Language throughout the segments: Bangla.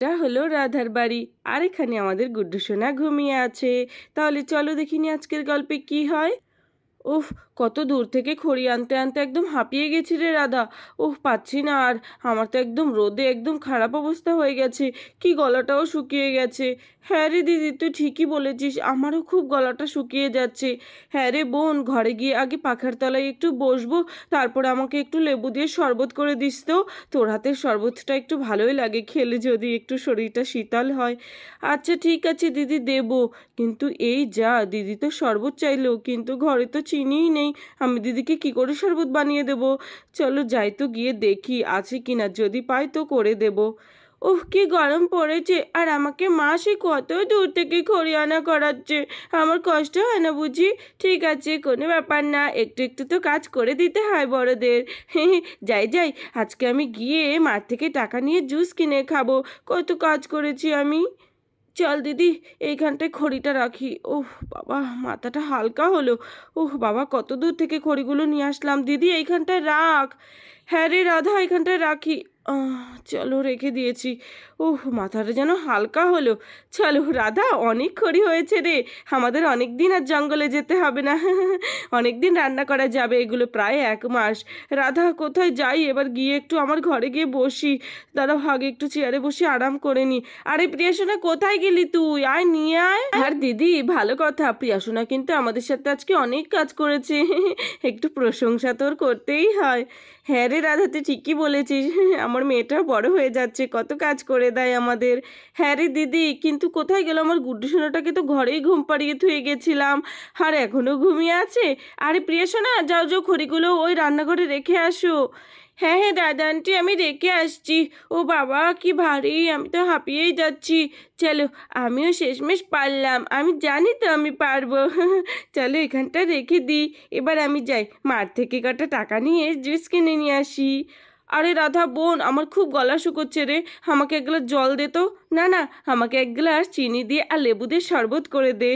এটা হলো রাধার বাড়ি, আর এখানে আমাদের গুড্ডু সোনা ঘুমিয়ে আছে। তাহলে চলো দেখিনি আজকের গল্পে কি হয়। উফ, কত দূর থেকে খড়ি আনতে আনতে একদম হাঁপিয়ে গেছি রে রাধা। উফ, পাচ্ছি না আর। আমার তো একদম রোদে একদম খারাপ অবস্থা হয়ে গেছে, কি গলাটাও শুকিয়ে গেছে। হ্যাঁ রে দিদি, তুই ঠিকই বলেছিস, আমারও খুব গলাটা শুকিয়ে যাচ্ছে। হ্যাঁ রে বোন, ঘরে গিয়ে আগে পাখার তলায় একটু বসবো, তারপর আমাকে একটু লেবু দিয়ে শরবত করে দিস তো। তোর হাতের শরবতটা একটু ভালোই লাগে খেলে, যদি একটু শরীরটা শীতল হয়। আচ্ছা ঠিক আছে দিদি, দেবো। কিন্তু এই যা, দিদি তো শরবত চাইলো, কিন্তু ঘরে তো চিনিই নেই। আমি দিদিকে কি করে শরবত বানিয়ে দেব? চলো যাই তো, গিয়ে দেখি আছে কিনা, যদি পাই তো করে দেব। ওহ, কি গরম পড়েছে, আর আমাকে মা সে কত দূর থেকে খড়িয়ানা করাচ্ছে। আমার কষ্ট হয় না বুঝি? ঠিক আছে, কোনো ব্যাপার না, একটু একটু তো কাজ করে দিতে হয় বড়দের। যাই যাই, আজকে আমি গিয়ে মার থেকে টাকা নিয়ে জুস কিনে খাবো। কত কাজ করেছি আমি। চল দিদি, এইখানটায় খড়িটা রাখি। ওহ বাবা, মাথাটা হালকা হলো। ওহ বাবা, কত দূর থেকে খড়িগুলো নিয়ে আসলাম। দিদি এইখানটায় রাখ। হ্যাঁ রে রাধা, এইখানটায় রাখি। চলো, রেখে দিয়েছি। ওহ, মাথাটা যেন হালকা হলো। চলো রাধা, অনেক খড়ি হয়েছে রে, আমাদের অনেক দিন আর জঙ্গলে যেতে হবে না। অনেক দিন রান্না করা যাবে, এগুলো প্রায় 1 মাস। রাধা, কোথায় যাই এবার? গিয়ে একটু আমার ঘরে গিয়ে বসি। দাঁড়াও, আগে একটু চেয়ারে বসে আরাম করে নি। আরে প্রিয়াসোনা, কোথায় গেলি তুই? আয়, নিয়ে আয়। আর দিদি, ভালো কথা, প্রিয়াসোনা কিন্তু আমাদের সাথে আজকে অনেক কাজ করেছে। একটু প্রশংসা তোর করতেই হয়। হ্যাঁ রে রাধা, তুই ঠিকই বলেছিস, আমার মেয়েটা বড় হয়ে যাচ্ছে, কত কাজ করে দেয় আমাদের। হ্যাঁ রে দিদি, কিন্তু কোথায় গেল আমার গুড্ডু সোনাটাকে? তো ঘরেই ঘুম পাড়িয়ে থুয়ে গেছিলাম, আর এখনো ঘুমিয়ে আছে। আরে প্রিয়াসোনা, যাও যাও, খড়িগুলো ওই রান্নাঘরে রেখে আসো। হ্যাঁ হ্যাঁ দাদা আন্টি, আমি রেখে আসছি। ও বাবা, কি ভারী, আমি তো হাঁপিয়েই যাচ্ছি। চলো, আমিও শেষমেশ পারলাম, আমি জানি তো আমি পারবো। চলো, এখানটা রেখে দিই। এবার আমি যাই, মার থেকে কটা টাকা নিয়ে জুস কিনে নিয়ে আসি। আরে রাধা বোন, আমার খুব গলা শুকোচ্ছে রে, আমাকে এক গ্লাস জল দে তো। না না, আমাকে এক গ্লাস চিনি দিয়ে আর লেবু দিয়ে শরবত করে দে।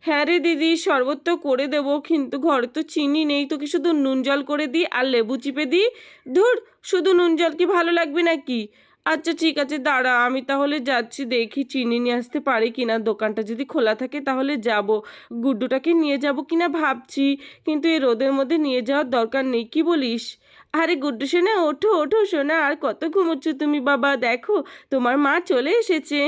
হ্যাঁ রে দিদি, শরবত তো করে দেবো, কিন্তু ঘরে তো চিনি নেই, তোকে শুধু নুন জল করে দিই আর লেবু চিপে দিই। ধুর, শুধু নুন জল কি ভালো লাগবে নাকি? আচ্ছা ঠিক আছে, দাঁড়া, আমি তাহলে যাচ্ছি, দেখি চিনি নিয়ে আসতে পারি কিনা। দোকানটা যদি খোলা থাকে তাহলে যাব। গুড্ডুটাকে নিয়ে যাব কিনা ভাবছি, কিন্তু এই রোদের মধ্যে নিয়ে যাওয়ার দরকার নেই, কি বলিস? আরে গুড্ডু সোনা, ওঠো ওঠো সোনা, আর কত ঘুমোচ্ছ তুমি? বাবা দেখো, তোমার মা চলে এসেছে।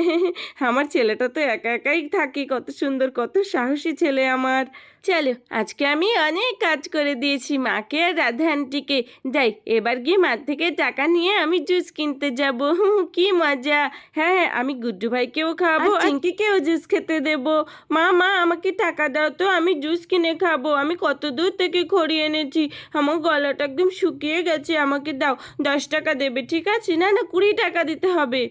আমার ছেলেটা তো একা একাই থাকে, কত সুন্দর, কত সাহসী ছেলে আমার। চলো, আজকে আমি অনেক কাজ করে দিয়েছি মাকে আর রাধা আন্টিকে। যাই, এবার গিয়ে মার থেকে টাকা নিয়ে আমি জুস কিনতে যাব। কি মজা। হ্যাঁ হ্যাঁ, আমি গুড্ডু ভাইকেও খাওয়াবো আর চিঙ্কিকেও জুস খেতে দেবো। মা মা, আমাকে টাকা দাও তো, আমি জুস কিনে খাবো। আমি কত দূর থেকে খড়ি এনেছি, আমার গলাটা একদম শুকিয়ে গেছে, আমাকে দাও। 10 টাকা দেবে, ঠিক আছে? না না, 20 টাকা দিতে হবে।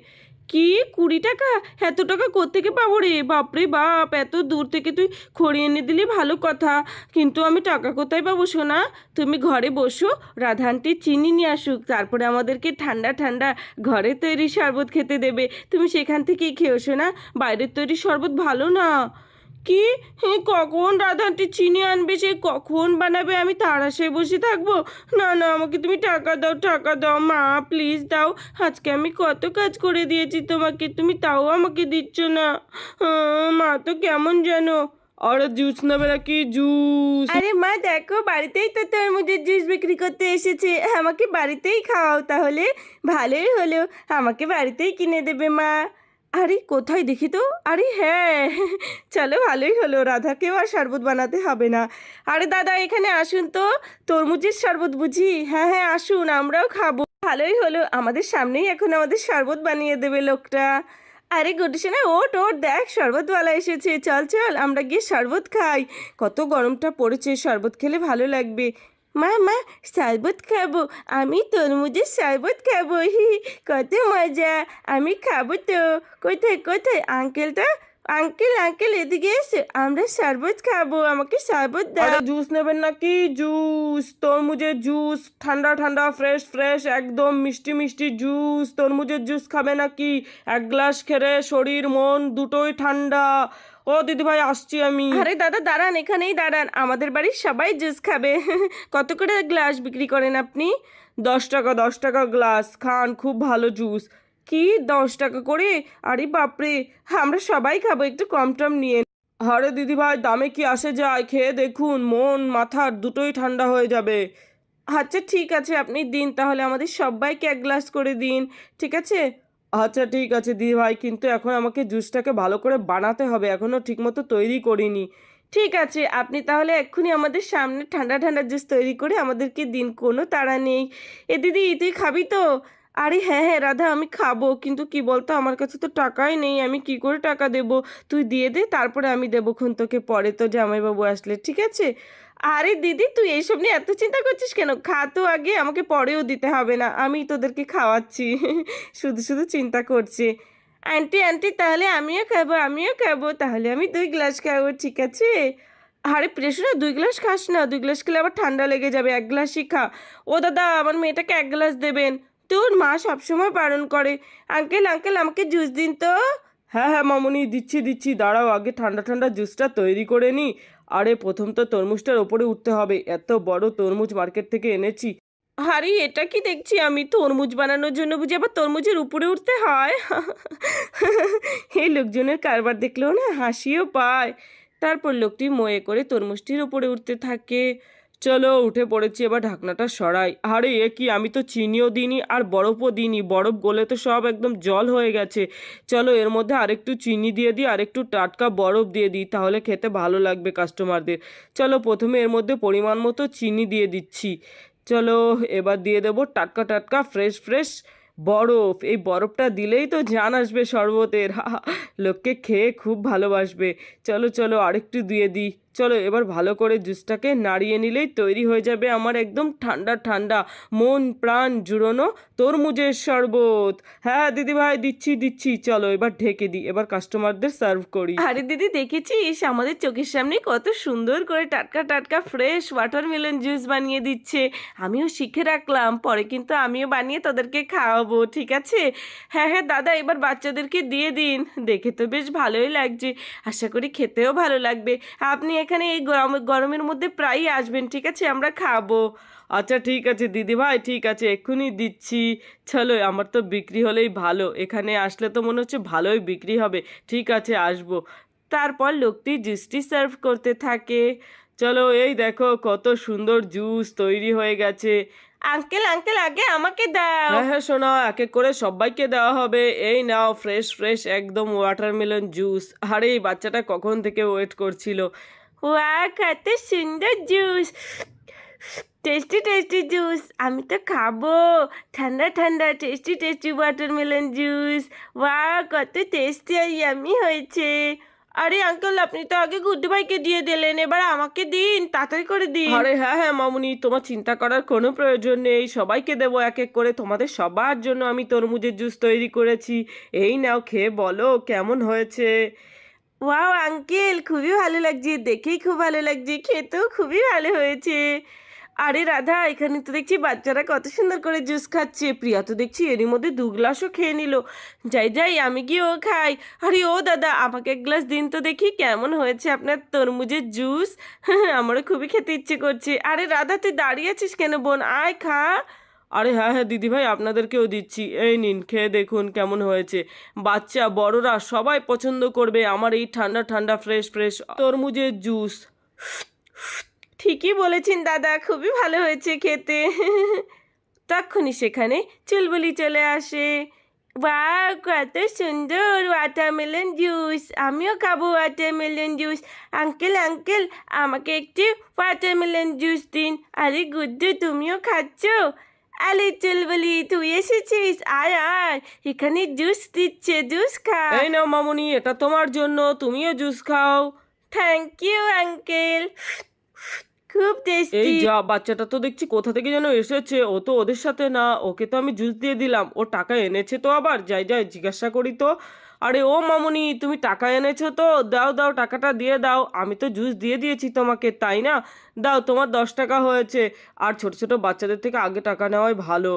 কি, 20 টাকা? এত টাকা কোত্থেকে পাবো রে? বাপরে বাপ, এত দূর থেকে তুই খড়ি এনে দিলি ভালো কথা, কিন্তু আমি টাকা কোথায় পাবো সোনা? তুমি ঘরে বসো, রাধা আন্টি চিনি নিয়ে আসুক, তারপরে আমাদেরকে ঠান্ডা ঠান্ডা ঘরে তৈরি শরবত খেতে দেবে। তুমি সেখান থেকেই খেও সোনা, বাইরের তৈরি শরবত ভালো না। কি? কখন রাধা আন্টি চিনি আনবে, সে কখন বানাবে, আমি তার আশায় বসে থাকবো? না না, আমাকে তুমি টাকা দাও, টাকা দাও মা, প্লিজ দাও। আজকে আমি কত কাজ করে দিয়েছি তোমাকে, তুমি তাও আমাকে দিচ্ছ না। মা তো কেমন যেন। আরে জুস নেবে নাকি? জুস? আরে মা দেখো, বাড়িতেই তো তরমুজের জুস বিক্রি করতে এসেছে, আমাকে বাড়িতেই খাওয়াও তাহলে। ভালোই হলো, আমাকে বাড়িতেই কিনে দেবে মা। আরে কোথায় দেখি তো। আরে হ্যাঁ, চলো ভালোই হলো, রাধাকেও আর শরবত বানাতে হবে না। আরে দাদা, এখানে আসুন তো, তরমুজের শরবত বুঝি? হ্যাঁ হ্যাঁ, আসুন, আমরাও খাবো। ভালোই হলো, আমাদের সামনেই এখন আমাদের শরবত বানিয়ে দেবে লোকটা। আরে গুড্ডু না, ওট ওট, দেখ শরবতওয়ালা এসেছে, চল চল আমরা গিয়ে শরবত খাই। কত গরমটা পড়েছে, শরবত খেলে ভালো লাগবে। মা মা, শরবত খাবো, আমি তরমুজের শরবত খাবো। কত মজা, আমি খাবো তো। কোথায় কোথায় আঙ্কেলটা? আঙ্কেল আঙ্কেল, এদিকে এসে, আমরা শরবত খাবো, আমাকে শরবত দাও। আরে জুস নেবেন নাকি? জুস, তরমুজের জুস, ঠান্ডা ঠান্ডা, ফ্রেশ ফ্রেশ, একদম মিষ্টি মিষ্টি জুস। তরমুজের জুস খাবে নাকি? 1 গ্লাস খেলে শরীর মন দুটোই ঠান্ডা। ও দিদি ভাই, আসছি আমি। আরে দাদা দাঁড়ান, এখানেই দাঁড়ান, আমাদের বাড়ির সবাই জুস খাবে। কত করে গ্লাস বিক্রি করেন আপনি? 10 টাকা, 10 টাকা গ্লাস, খান, খুব ভালো জুস। কি 10 টাকা করে? আরে বাপরে, আমরা সবাই খাবো, একটু কম টম নিয়ে। আরে দিদিভাই, দামে কি আসে যায়, খেয়ে দেখুন, মন মাথা দুটোই ঠান্ডা হয়ে যাবে। আচ্ছা ঠিক আছে, আপনি দিন তাহলে, আমাদের সবাইকে 1 গ্লাস করে দিন, ঠিক আছে? আচ্ছা ঠিক আছে দিদিভাই, কিন্তু এখন আমাকে জুসটাকে ভালো করে বানাতে হবে, এখনও ঠিকমতো তৈরি করিনি। ঠিক আছে, আপনি তাহলে এক্ষুনি আমাদের সামনে ঠান্ডা ঠান্ডা জুস তৈরি করে আমাদেরকে দিন, কোনো তাড়া নেই। এ দিদি, তুই খাবি তো? আরে হ্যাঁ হ্যাঁ রাধা, আমি খাবো, কিন্তু কি বলতো, আমার কাছে তো টাকাই নেই, আমি কি করে টাকা দেব? তুই দিয়ে দে, তারপরে আমি দেবো খুন তোকে, পরে তো জামাইবাবু আসলে, ঠিক আছে? আরে দিদি, তুই এইসব নিয়ে এত চিন্তা করছিস কেন? খা তো আগে, আমাকে পরেও দিতে হবে না, আমি তোদেরকে খাওয়াচ্ছি। শুধু শুধু চিন্তা করছে। আন্টি আন্টি, তাহলে আমিও খাবো, আমিও খাবো, তাহলে আমি 2 গ্লাস খাবো, ঠিক আছে? আরে প্রেশো না, 2 গ্লাস খাস না, 2 গ্লাস খেলে আবার ঠান্ডা লেগে যাবে, 1 গ্লাসই খা। ও দাদা, আমার মেয়েটাকে 1 গ্লাস দেবেন। তোর মা সবসময় বারণ করে। আঙ্কেল আঙ্কেল, আমাকে জুস দিন তো। হ্যাঁ হ্যাঁ মামুনি, দিচ্ছি দিচ্ছি, দাঁড়াও, আগে ঠান্ডা ঠান্ডা জুসটা তৈরি করে নিই। আরে প্রথম তো তরমুজটার ওপরে উঠতে হবে, এত বড় তরমুজ মার্কেট থেকে এনেছি। আরে এটা কি দেখছি আমি, তরমুজ বানানোর জন্য বুঝি আবার তরমুজের উপরে উঠতে হয়? এই লোকজনের কারবার দেখলেও না হাসিও পায়। তারপর লোকটি ময়ে করে তরমুজটির উপরে উঠতে থাকে। চলো, উঠে পড়েছি, এবার ঢাকনাটা সরাই। আরে এ কি, আমি তো চিনিও দিইনি আর বরফও দিইনি, বরফ গলে তো সব একদম জল হয়ে গেছে। চলো, এর মধ্যে আরেকটু চিনি দিয়ে দিই, আরেকটু টাটকা বরফ দিয়ে দিই, তাহলে খেতে ভালো লাগবে কাস্টমারদের। চলো, প্রথমে এর মধ্যে পরিমাণ মতো চিনি দিয়ে দিচ্ছি। চলো, এবার দিয়ে দেবো টাটকা টাটকা ফ্রেশ ফ্রেশ বরফ। এই বরফটা দিলেই তো জান আসবে শরবতের। লোককে খেয়ে খুব ভালোবাসবে। চলো চলো, আরেকটু দিয়ে দিই। চলো, এবার ভালো করে জুসটাকে নাড়িয়ে নিলেই তৈরি হয়ে যাবে আমার একদম ঠান্ডা ঠান্ডা, মন প্রাণ জুড়োনো তরমুজের শরবত। হ্যাঁ দিদিভাই, দিচ্ছি দিচ্ছি। চলো, এবার ঢেকে দিই, এবার কাস্টমারদের সার্ভ করি। আরে দিদি, দেখেছিস আমাদের চোখের সামনে কত সুন্দর করে টাটকা টাটকা ফ্রেশ ওয়াটারমেলন জুস বানিয়ে দিচ্ছে। আমিও শিখে রাখলাম, পরে কিন্তু আমিও বানিয়ে তোদেরকে খাওয়াবো, ঠিক আছে? হ্যাঁ হ্যাঁ দাদা, এবার বাচ্চাদেরকে দিয়ে দিন, দেখে তো বেশ ভালোই লাগছে, আশা করি খেতেও ভালো লাগবে। আপনি এখানে এই গরমের মধ্যে প্রায়ই আসবেন, ঠিক আছে? আমরা খাবো। আচ্ছা ঠিক আছে দিদিভাই, ঠিক আছে, এক্ষুনি দিচ্ছি। চলো, আমার তো বিক্রি হলেই ভালো, এখানে আসলে তো মনে হচ্ছে ভালোই বিক্রি হবে। ঠিক আছে, আসবো। তারপর লোকটি জুসটি সার্ভ করতে থাকে। চলো, এই দেখো কত সুন্দর জুস তৈরি হয়ে গেছে। আঙ্কেল আঙ্কেল, আগে আমাকে দাও। হ্যাঁ হ্যাঁ সোনা, এক এক করে সবাইকে দেওয়া হবে। এই নাও, ফ্রেশ ফ্রেশ একদম ওয়াটারমেলন জুস। আরে এই বাচ্চাটা কখন থেকে ওয়েট করছিল। ওয়া, কত সুন্দর জুস, টেস্টি টেস্টি জুস, আমি তো খাবো। ঠান্ডা ঠান্ডা টেস্টি টেস্টি ওয়াটারমেলন জুস। ওয়া, কত টেস্টি আর ইয়ামি হয়েছে। আরে আঙ্কেল, আপনি তো আগে গুড্ডু ভাইকে দিয়ে দিলেন, এবার আমাকে দিন, তাড়াতাড়ি করে দিন। আরে হ্যাঁ হ্যাঁ মামুনি, তোমার চিন্তা করার কোনো প্রয়োজন নেই, সবাইকে দেবো এক এক করে, তোমাদের সবার জন্য আমি তরমুজের জুস তৈরি করেছি। এই নাও, খেয়ে বলো কেমন হয়েছে। ওয়াও আঙ্কেল, খুবই ভালো লাগছে, দেখেই খুব ভালো লাগছে, খেতেও খুবই ভালো হয়েছে। আরে রাধা, এখানে তো দেখছি বাচ্চারা কত সুন্দর করে জুস খাচ্ছে, প্রিয়া তো দেখছি এরই মধ্যে 2 গ্লাসও খেয়ে নিল। যাই যাই, আমি গিয়েও খাই। আরে ও দাদা, আমাকে 1 গ্লাস দিন তো দেখি, কেমন হয়েছে আপনার তরমুজের জুস। আমারও খুবই খেতে ইচ্ছে করছে। আরে রাধা, তুই দাঁড়িয়ে আছিস কেন বোন, আয় খা। আরে হ্যাঁ হ্যাঁ দিদিভাই, আপনাদেরকেও দিচ্ছি, এই নিন, খেয়ে দেখুন কেমন হয়েছে। বাচ্চা বড়রা সবাই পছন্দ করবে আমার এই ঠান্ডা ঠান্ডা ফ্রেশ ফ্রেশ তরমুজের জুস। ঠিকই বলেছেন দাদা, খুবই ভালো হয়েছে খেতে। তখনই সেখানে চুলবুলি চলে আসে। বাহ, কত সুন্দর ওয়াটারমেলন জুস, আমিও খাবো ওয়াটারমেলন জুস। আঙ্কেল আঙ্কেল, আমাকে একটু ওয়াটারমেলন জুস দিন। আরে গুড্ডু, তুমিও খাচ্ছ? আরে চুলবুলি, তুই এসেছিস, আয় আয়, এখানে জুস দিচ্ছে, জুস খা। এই নাও মামুনি, এটা তোমার জন্য, তুমিও জুস খাও। থ্যাংক ইউ আঙ্কেল, খুব টেস্টি। এই যা, বাচ্চাটা তো দেখছি কোথা থেকে যেন এসেছে, ও তো ওদের সাথে না, ওকে তো আমি জুস দিয়ে দিলাম, ও টাকা এনেছে তো আবার, যাই যাই জিজ্ঞাসা করি তো। আরে ও মামুনি, তুমি টাকা এনেছো তো, দাও দাও, টাকাটা দিয়ে দাও, আমি তো জুস দিয়ে দিয়েছি তোমাকে, তাই না? দাও, তোমার 10 টাকা হয়েছে। আর ছোট ছোট বাচ্চাদের থেকে আগে টাকা নেওয়াই ভালো।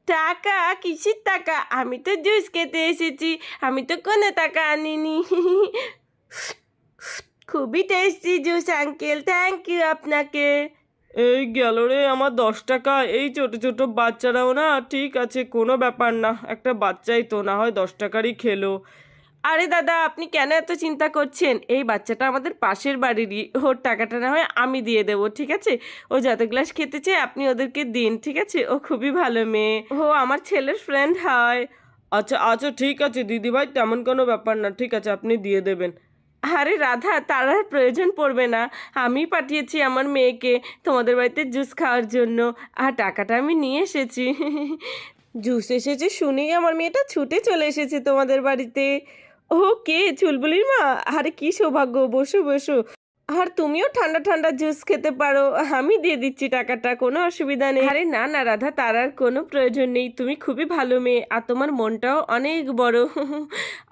টাকা? কিসের টাকা? আমি তো জুস খেতে এসেছি, আমি তো কোনো টাকা আনিনি। খুবই tasty juice uncle, thank you আপনাকে। এই গেল রে আমার 10 টাকা। এই ছোট ছোট বাচ্চারাও না, ঠিক আছে কোনো ব্যাপার না, একটা বাচ্চাই তো, না হয় 10 টাকারই খেলো। আরে দাদা, আপনি কেন এত চিন্তা করছেন? এই বাচ্চাটা আমাদের পাশের বাড়িরই, ওর টাকাটা না হয় আমি দিয়ে দেবো, ঠিক আছে? ও যত গ্লাস খেতে চায় আপনি ওদেরকে দিন, ঠিক আছে? ও খুবই ভালো মেয়ে, ও আমার ছেলের ফ্রেন্ড হয়। আচ্ছা আচ্ছা, ঠিক আছে দিদি ভাই, তেমন কোনো ব্যাপার না, ঠিক আছে আপনি দিয়ে দেবেন। আরে রাধা, তার আর প্রয়োজন পড়বে না, আমি পাঠিয়েছি আমার মেয়েকে তোমাদের বাড়িতে জুস খাওয়ার জন্য, আর টাকাটা আমি নিয়ে এসেছি। জুস এসেছে শুনেই আমার মেয়েটা ছুটে চলে এসেছে তোমাদের বাড়িতে। ও কে, চুলবুলির মা? আরে কি সৌভাগ্য, বসো বসো। আর তুমিও ঠান্ডা ঠান্ডা জুস খেতে পারো, আমি দিয়ে দিচ্ছি টাকাটা, কোনো অসুবিধা নেই। আরে না না রাধা, তার আর কোনো প্রয়োজন নেই, তুমি খুবই ভালো মেয়ে আর তোমার মনটাও অনেক বড়।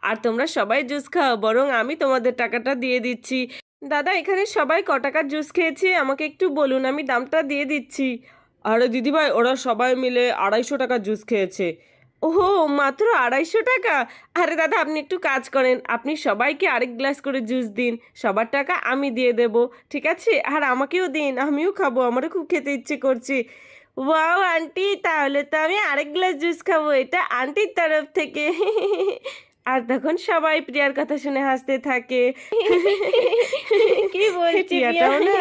আর তোমরা সবাই জুস খাও, বরং আমি তোমাদের টাকাটা দিয়ে দিচ্ছি। দাদা, এখানে সবাই ক টাকার জুস খেয়েছে আমাকে একটু বলুন, আমি দামটা দিয়ে দিচ্ছি। আরে দিদিভাই, ওরা সবাই মিলে 250 টাকা জুস খেয়েছে। ওহো, মাত্র 250 টাকা? আরে দাদা, আপনি একটু কাজ করেন, আপনি সবাইকে আরেক গ্লাস করে জুস দিন, সবার টাকা আমি দিয়ে দেব, ঠিক আছে? আর আমাকেও দিন, আমিও খাবো, আমারও খুব খেতে ইচ্ছে করছে। ওয়াও আন্টি, তাহলে তো আমি আরেক গ্লাস জুস খাবো, এটা আন্টির তরফ থেকে। আর তখন সবাই প্রিয়ার কথা শুনে হাসতে থাকে। কি বলছি, প্রিয়াটাও না